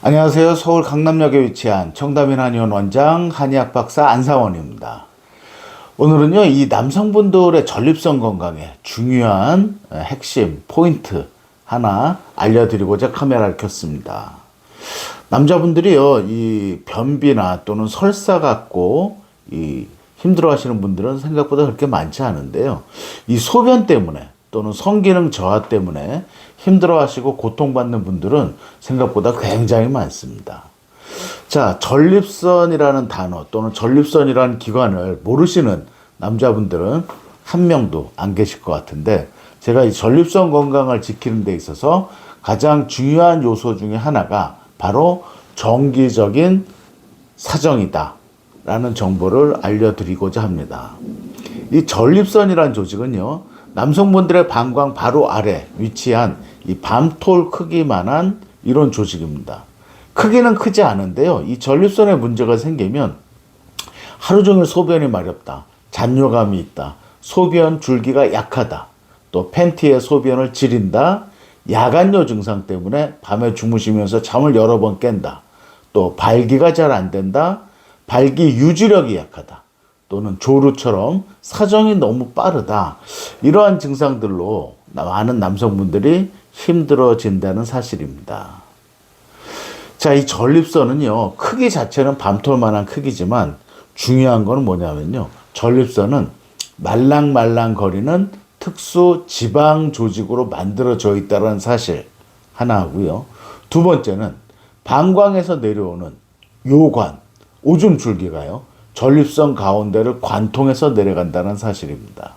안녕하세요. 서울 강남역에 위치한 청담인 한의원 원장 한의학 박사 안상원입니다. 오늘은요, 이 남성분들의 전립선 건강에 중요한 핵심 포인트 하나 알려드리고자 카메라를 켰습니다. 남자분들이요, 이 변비나 또는 설사 갖고 힘들어 하시는 분들은 생각보다 그렇게 많지 않은데요. 이 소변 때문에 또는 성기능 저하 때문에 힘들어 하시고 고통받는 분들은 생각보다 굉장히 많습니다. 자, 전립선이라는 단어 또는 전립선이라는 기관을 모르시는 남자분들은 한 명도 안 계실 것 같은데, 제가 이 전립선 건강을 지키는 데 있어서 가장 중요한 요소 중에 하나가 바로 정기적인 사정이다 라는 정보를 알려드리고자 합니다. 이 전립선이라는 조직은요, 남성분들의 방광 바로 아래 위치한 이 밤톨 크기만한 이런 조직입니다. 크기는 크지 않은데요, 이 전립선에 문제가 생기면 하루 종일 소변이 마렵다, 잔뇨감이 있다, 소변 줄기가 약하다, 또 팬티에 소변을 지린다, 야간요 증상 때문에 밤에 주무시면서 잠을 여러 번 깬다, 또 발기가 잘 안 된다, 발기 유지력이 약하다, 또는 조루처럼 사정이 너무 빠르다, 이러한 증상들로 많은 남성분들이 힘들어진다는 사실입니다. 자, 이 전립선은요, 크기 자체는 밤톨만한 크기지만 중요한 건 뭐냐면요, 전립선은 말랑말랑거리는 특수 지방 조직으로 만들어져 있다는 사실 하나 하고요. 두 번째는 방광에서 내려오는 요관, 오줌 줄기가요, 전립선 가운데를 관통해서 내려간다는 사실입니다.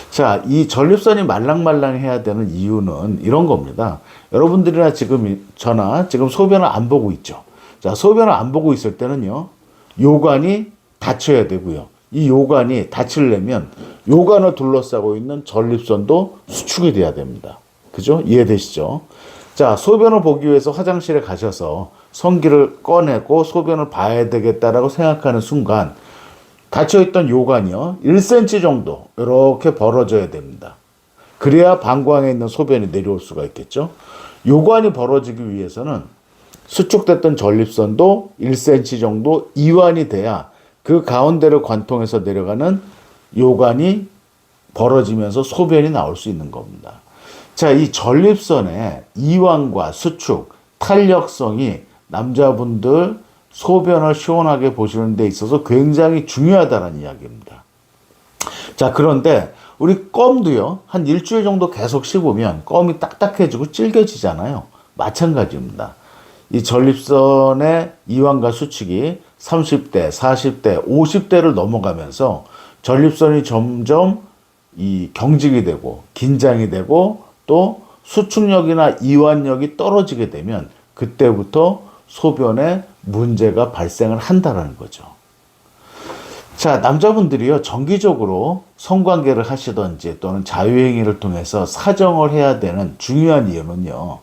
자, 이 전립선이 말랑말랑해야 되는 이유는 이런 겁니다. 여러분들이나 지금 소변을 안 보고 있죠. 자, 소변을 안 보고 있을 때는요, 요관이 닫혀야 되고요. 이 요관이 닫히려면 요관을 둘러싸고 있는 전립선도 수축이 돼야 됩니다. 그죠? 이해되시죠? 자, 소변을 보기 위해서 화장실에 가셔서 성기를 꺼내고 소변을 봐야 되겠다라고 생각하는 순간 닫혀있던 요관이요, 1cm 정도 이렇게 벌어져야 됩니다. 그래야 방광에 있는 소변이 내려올 수가 있겠죠. 요관이 벌어지기 위해서는 수축됐던 전립선도 1cm 정도 이완이 돼야 그 가운데를 관통해서 내려가는 요관이 벌어지면서 소변이 나올 수 있는 겁니다. 자, 이 전립선의 이완과 수축, 탄력성이 남자분들 소변을 시원하게 보시는 데 있어서 굉장히 중요하다는 이야기입니다. 자, 그런데 우리 껌도요, 한 일주일 정도 계속 씹으면 껌이 딱딱해지고 질겨지잖아요. 마찬가지입니다. 이 전립선의 이완과 수축이 30대, 40대, 50대를 넘어가면서 전립선이 점점 경직이 되고 긴장이 되고 또 수축력이나 이완력이 떨어지게 되면 그때부터 소변에 문제가 발생을 한다는 거죠. 자, 남자분들이요, 정기적으로 성관계를 하시던지 또는 자유행위를 통해서 사정을 해야 되는 중요한 이유는요,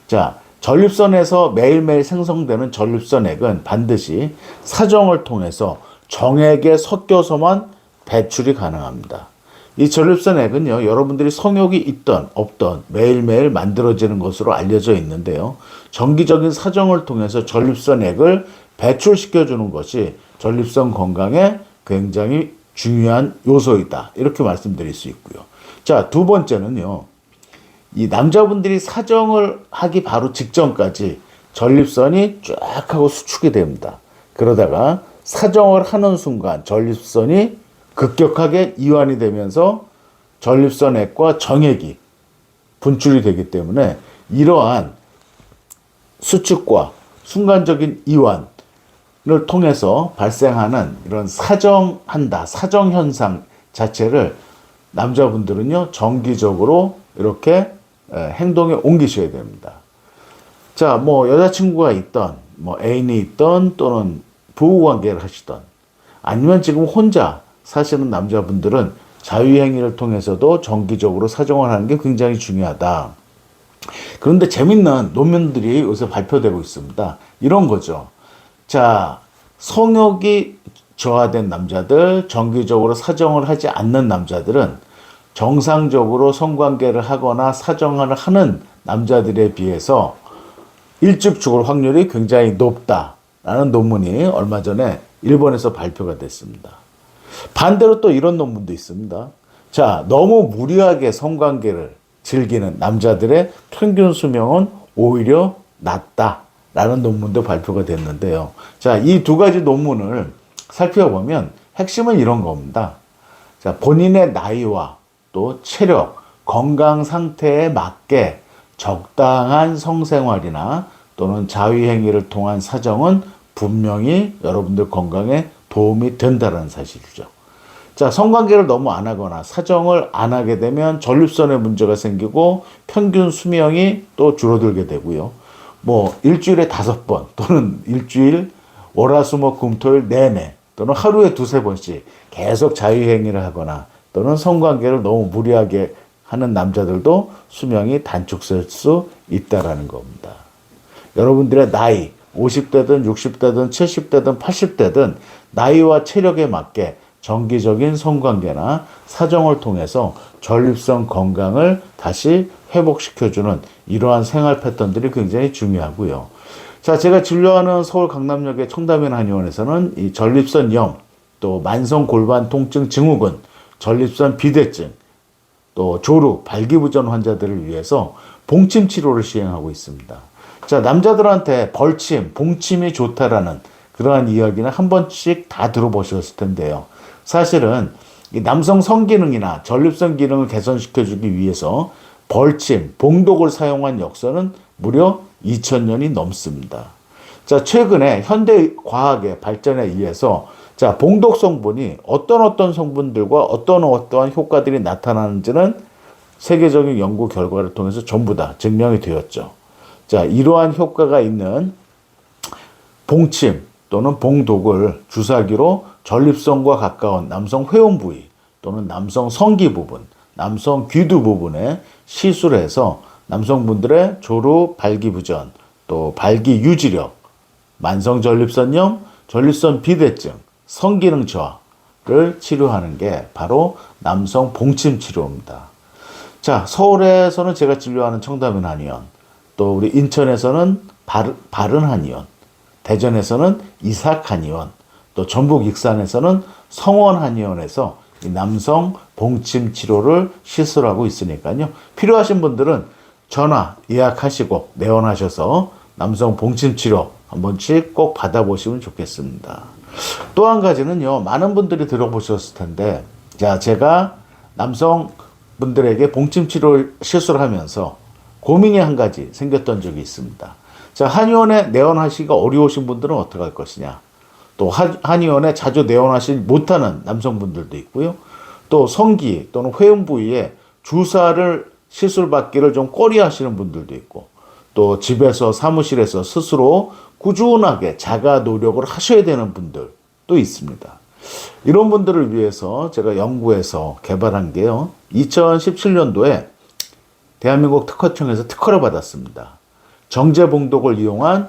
자, 전립선에서 매일매일 생성되는 전립선액은 반드시 사정을 통해서 정액에 섞여서만 배출이 가능합니다. 이 전립선액은요, 여러분들이 성욕이 있던 없던 매일매일 만들어지는 것으로 알려져 있는데요, 정기적인 사정을 통해서 전립선액을 배출시켜주는 것이 전립선 건강에 굉장히 중요한 요소이다, 이렇게 말씀드릴 수 있고요. 자, 두 번째는요, 이 남자분들이 사정을 하기 바로 직전까지 전립선이 쫙 하고 수축이 됩니다. 그러다가 사정을 하는 순간 전립선이 급격하게 이완이 되면서 전립선액과 정액이 분출이 되기 때문에 이러한 수축과 순간적인 이완을 통해서 발생하는 이런 사정 현상 자체를 남자분들은요, 정기적으로 이렇게 행동에 옮기셔야 됩니다. 자, 뭐 여자친구가 있던, 뭐 애인이 있던, 또는 부부관계를 하시던, 아니면 지금 혼자 사시는 남자분들은 자유행위를 통해서도 정기적으로 사정을 하는 게 굉장히 중요하다. 그런데 재밌는 논문들이 요새 발표되고 있습니다. 이런 거죠. 자, 성욕이 저하된 남자들, 정기적으로 사정을 하지 않는 남자들은 정상적으로 성관계를 하거나 사정을 하는 남자들에 비해서 일찍 죽을 확률이 굉장히 높다라는 논문이 얼마 전에 일본에서 발표가 됐습니다. 반대로 또 이런 논문도 있습니다. 자, 너무 무리하게 성관계를 즐기는 남자들의 평균 수명은 오히려 낮다라는 논문도 발표가 됐는데요. 자, 이 두 가지 논문을 살펴보면 핵심은 이런 겁니다. 자, 본인의 나이와 또 체력, 건강 상태에 맞게 적당한 성생활이나 또는 자위행위를 통한 사정은 분명히 여러분들 건강에 도움이 된다는 사실이죠. 자, 성관계를 너무 안 하거나 사정을 안 하게 되면 전립선에 문제가 생기고 평균 수명이 또 줄어들게 되고요. 뭐 일주일에 5번 또는 일주일 월화수목금토일 내내 또는 하루에 2-3번씩 계속 자유행위를 하거나 또는 성관계를 너무 무리하게 하는 남자들도 수명이 단축될 수 있다는 겁니다. 여러분들의 나이 50대든 60대든 70대든 80대든 나이와 체력에 맞게 정기적인 성관계나 사정을 통해서 전립선 건강을 다시 회복시켜주는 이러한 생활 패턴들이 굉장히 중요하고요. 자, 제가 진료하는 서울 강남역의 청담인 한의원에서는 이 전립선염, 또 만성 골반 통증 증후군, 전립선 비대증, 또 조루, 발기부전 환자들을 위해서 봉침 치료를 시행하고 있습니다. 자, 남자들한테 벌침, 봉침이 좋다라는 그러한 이야기는 한 번씩 다 들어보셨을 텐데요. 사실은 이 남성 성기능이나 전립선 기능을 개선시켜주기 위해서 벌침, 봉독을 사용한 역사는 무려 2000년이 넘습니다. 자, 최근에 현대 과학의 발전에 의해서 자, 봉독 성분이 어떤 성분들과 어떠한 효과들이 나타나는지는 세계적인 연구 결과를 통해서 전부 다 증명이 되었죠. 자, 이러한 효과가 있는 봉침 또는 봉독을 주사기로 전립선과 가까운 남성 회원 부위 또는 남성 성기 부분, 남성 귀두 부분에 시술해서 남성분들의 조루, 발기부전, 또 발기 유지력, 만성 전립선염, 전립선 비대증, 성기능 저하를 치료하는 게 바로 남성 봉침 치료입니다. 자, 서울에서는 제가 진료하는 청담인 한의원, 또 우리 인천에서는 바른 한의원, 대전에서는 이삭 한의원, 또 전북 익산에서는 성원 한의원에서 이 남성 봉침 치료를 시술하고 있으니까요. 필요하신 분들은 전화 예약하시고 내원하셔서 남성 봉침 치료 한 번씩 꼭 받아보시면 좋겠습니다. 또 한 가지는요, 많은 분들이 들어보셨을 텐데, 자, 제가 남성분들에게 봉침 치료 시술을 하면서 고민이 한 가지 생겼던 적이 있습니다. 자, 한의원에 내원하시기가 어려우신 분들은 어떻게 할 것이냐. 또 한의원에 자주 내원하지 못하는 남성분들도 있고요. 또 성기 또는 회음 부위에 주사를 시술받기를 좀 꺼려하시는 분들도 있고, 또 집에서 사무실에서 스스로 꾸준하게 자가 노력을 하셔야 되는 분들도 있습니다. 이런 분들을 위해서 제가 연구해서 개발한 게요, 2017년도에 대한민국 특허청에서 특허를 받았습니다. 정제봉독을 이용한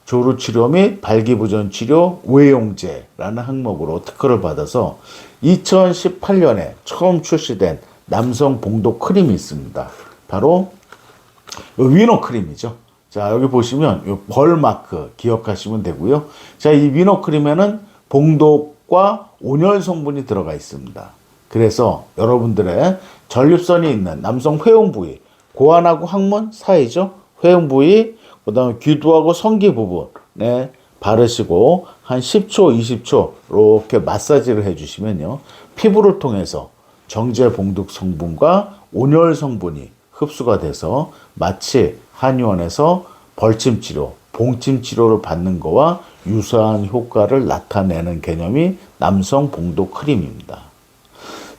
조루치료 및 발기부전 치료 외용제라는 항목으로 특허를 받아서 2018년에 처음 출시된 남성 봉독 크림이 있습니다. 바로 위너 크림이죠. 자, 여기 보시면 이 벌 마크 기억하시면 되고요. 자, 이 위너 크림에는 봉독과 온열 성분이 들어가 있습니다. 그래서 여러분들의 전립선이 있는 남성 회음 부위, 고환하고 항문 사이죠. 회음 부위, 그 다음에 귀두하고 성기 부분에 바르시고 한 10초, 20초 이렇게 마사지를 해주시면요, 피부를 통해서 정제 봉독 성분과 온열 성분이 흡수가 돼서 마치 한의원에서 벌침 치료, 봉침 치료를 받는 거와 유사한 효과를 나타내는 개념이 남성 봉독 크림입니다.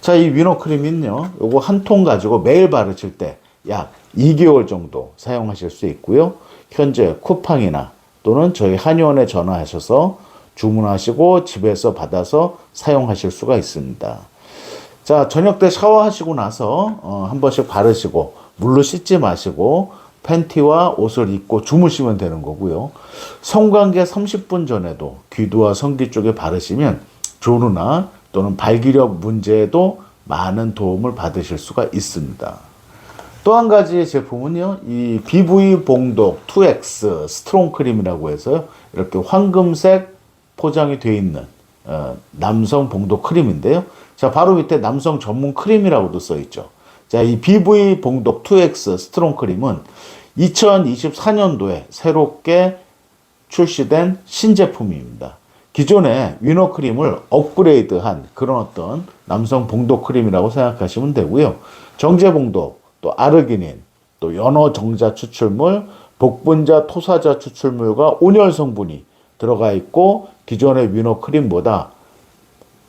자, 이 위너 크림은요, 요거 한 통 가지고 매일 바르실 때 약 2개월 정도 사용하실 수 있고요. 현재 쿠팡이나 또는 저희 한의원에 전화하셔서 주문하시고 집에서 받아서 사용하실 수가 있습니다. 자, 저녁 때 샤워하시고 나서 한 번씩 바르시고 물로 씻지 마시고 팬티와 옷을 입고 주무시면 되는 거고요. 성관계 30분 전에도 귀두와 성기 쪽에 바르시면 조루나 또는 발기력 문제에도 많은 도움을 받으실 수가 있습니다. 또 한 가지 제품은요, 이 BV 봉독 2X 스트롱 크림이라고 해서요, 이렇게 황금색 포장이 되어 있는 남성 봉독 크림인데요. 자, 바로 밑에 남성 전문 크림이라고도 써 있죠. 자, 이 BV 봉독 2X 스트롱 크림은 2024년도에 새롭게 출시된 신제품입니다. 기존의 위너 크림을 업그레이드한 그런 어떤 남성 봉독 크림이라고 생각하시면 되고요. 정제 봉독, 또 아르기닌, 또 연어 정자 추출물, 복분자 토사자 추출물과 온열 성분이 들어가 있고 기존의 위너 크림보다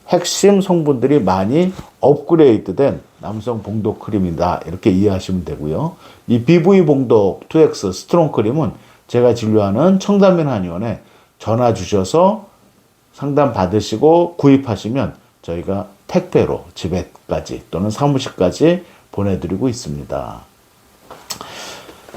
핵심 성분들이 많이 업그레이드된 남성 봉독 크림이다. 이렇게 이해하시면 되고요. 이 BV 봉독 2X 스트롱 크림은 제가 진료하는 청담면 한의원에 전화 주셔서 상담 받으시고 구입하시면 저희가 택배로 집에까지 또는 사무실까지 보내드리고 있습니다.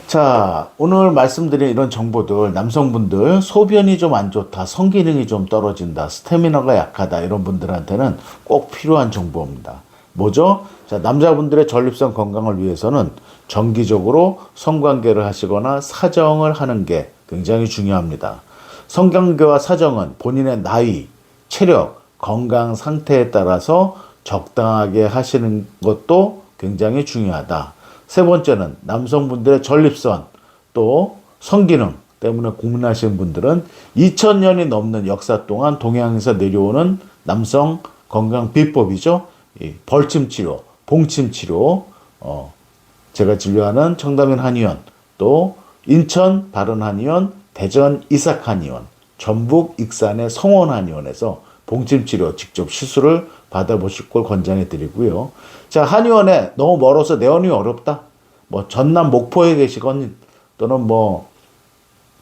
자, 오늘 말씀드린 이런 정보들, 남성분들 소변이 좀 안 좋다, 성기능이 좀 떨어진다, 스태미너가 약하다, 이런 분들한테는 꼭 필요한 정보입니다. 뭐죠? 자, 남자분들의 전립선 건강을 위해서는 정기적으로 성관계를 하시거나 사정을 하는 게 굉장히 중요합니다. 성관계와 사정은 본인의 나이, 체력, 건강 상태에 따라서 적당하게 하시는 것도 굉장히 중요하다. 세 번째는 남성분들의 전립선 또 성기능 때문에 고민하시는 분들은 2000년이 넘는 역사 동안 동양에서 내려오는 남성 건강 비법이죠. 이 벌침 치료, 봉침 치료, 제가 진료하는 청담면 한의원, 또 인천 바른 한의원, 대전 이삭 한의원, 전북 익산의 성원 한의원에서 봉침 치료 직접 시술을 받아보실 걸 권장해 드리고요. 자, 한의원에 너무 멀어서 내원이 어렵다. 뭐 전남 목포에 계시건 또는 뭐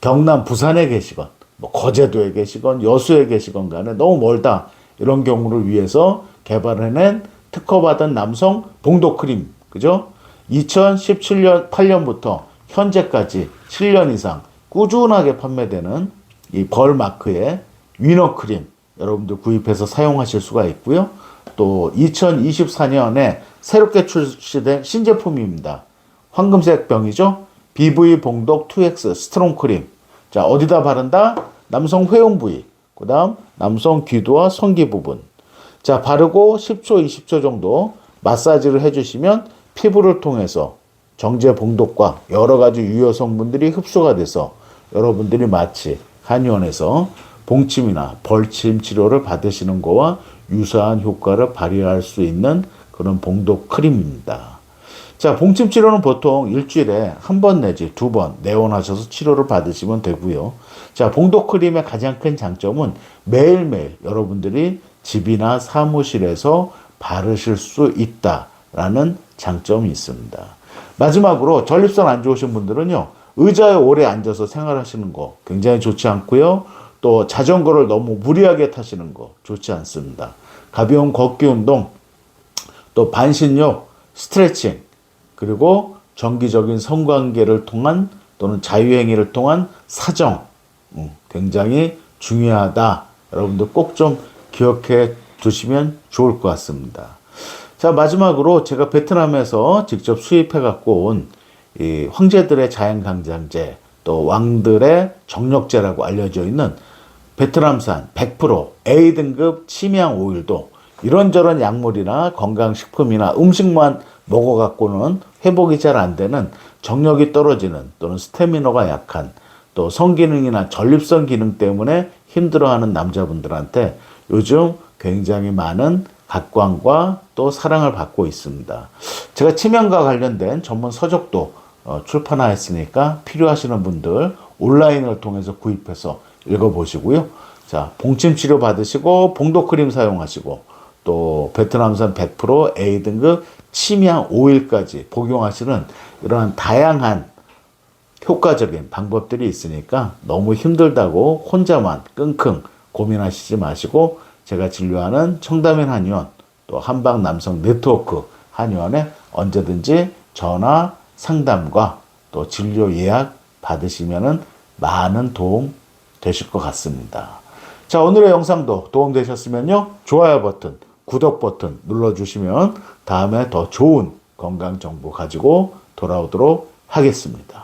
경남 부산에 계시건 뭐 거제도에 계시건 여수에 계시건 간에 너무 멀다. 이런 경우를 위해서 개발해낸 특허받은 남성 봉독 크림. 그죠? 2017년 8년부터 현재까지 7년 이상 꾸준하게 판매되는 이 벌 마크의 위너 크림 여러분들 구입해서 사용하실 수가 있고요. 또 2024년에 새롭게 출시된 신제품입니다. 황금색 병이죠. BV 봉독 2X 스트롱 크림. 자, 어디다 바른다? 남성 회음 부위, 그 다음 남성 귀두와 성기 부분. 자, 바르고 10초, 20초 정도 마사지를 해주시면 피부를 통해서 정제 봉독과 여러 가지 유효 성분들이 흡수가 돼서 여러분들이 마치 한의원에서 봉침이나 벌침 치료를 받으시는 거와 유사한 효과를 발휘할 수 있는 그런 봉독 크림입니다. 자, 봉침 치료는 보통 일주일에 한 번 내지 두 번 내원하셔서 치료를 받으시면 되고요. 자, 봉독 크림의 가장 큰 장점은 매일매일 여러분들이 집이나 사무실에서 바르실 수 있다라는 장점이 있습니다. 마지막으로 전립선 안 좋으신 분들은요, 의자에 오래 앉아서 생활하시는 거 굉장히 좋지 않고요. 또 자전거를 너무 무리하게 타시는 거 좋지 않습니다. 가벼운 걷기 운동, 또 반신욕, 스트레칭, 그리고 정기적인 성관계를 통한 또는 자유행위를 통한 사정, 굉장히 중요하다. 여러분들 꼭 좀 기억해 두시면 좋을 것 같습니다. 자, 마지막으로 제가 베트남에서 직접 수입해 갖고 온 이 황제들의 자연강장제, 또 왕들의 정력제라고 알려져 있는 베트남산 100% A등급 침향 오일도 이런저런 약물이나 건강식품이나 음식만 먹어갖고는 회복이 잘 안 되는 정력이 떨어지는 또는 스태미너가 약한 또 성기능이나 전립선 기능 때문에 힘들어하는 남자분들한테 요즘 굉장히 많은 각광과 또 사랑을 받고 있습니다. 제가 치명과 관련된 전문 서적도 출판하였으니까 필요하시는 분들 온라인을 통해서 구입해서 읽어보시고요. 자, 봉침 치료 받으시고 봉독 크림 사용하시고 또 베트남산 100% A등급 침향 오일까지 복용하시는 이러한 다양한 효과적인 방법들이 있으니까 너무 힘들다고 혼자만 끙끙 고민하시지 마시고 제가 진료하는 청담면 한의원 또 한방 남성 네트워크 한의원에 언제든지 전화 상담과 또 진료 예약 받으시면은 많은 도움 되실 것 같습니다. 자, 오늘의 영상도 도움 되셨으면요. 좋아요 버튼, 구독 버튼 눌러주시면 다음에 더 좋은 건강 정보 가지고 돌아오도록 하겠습니다.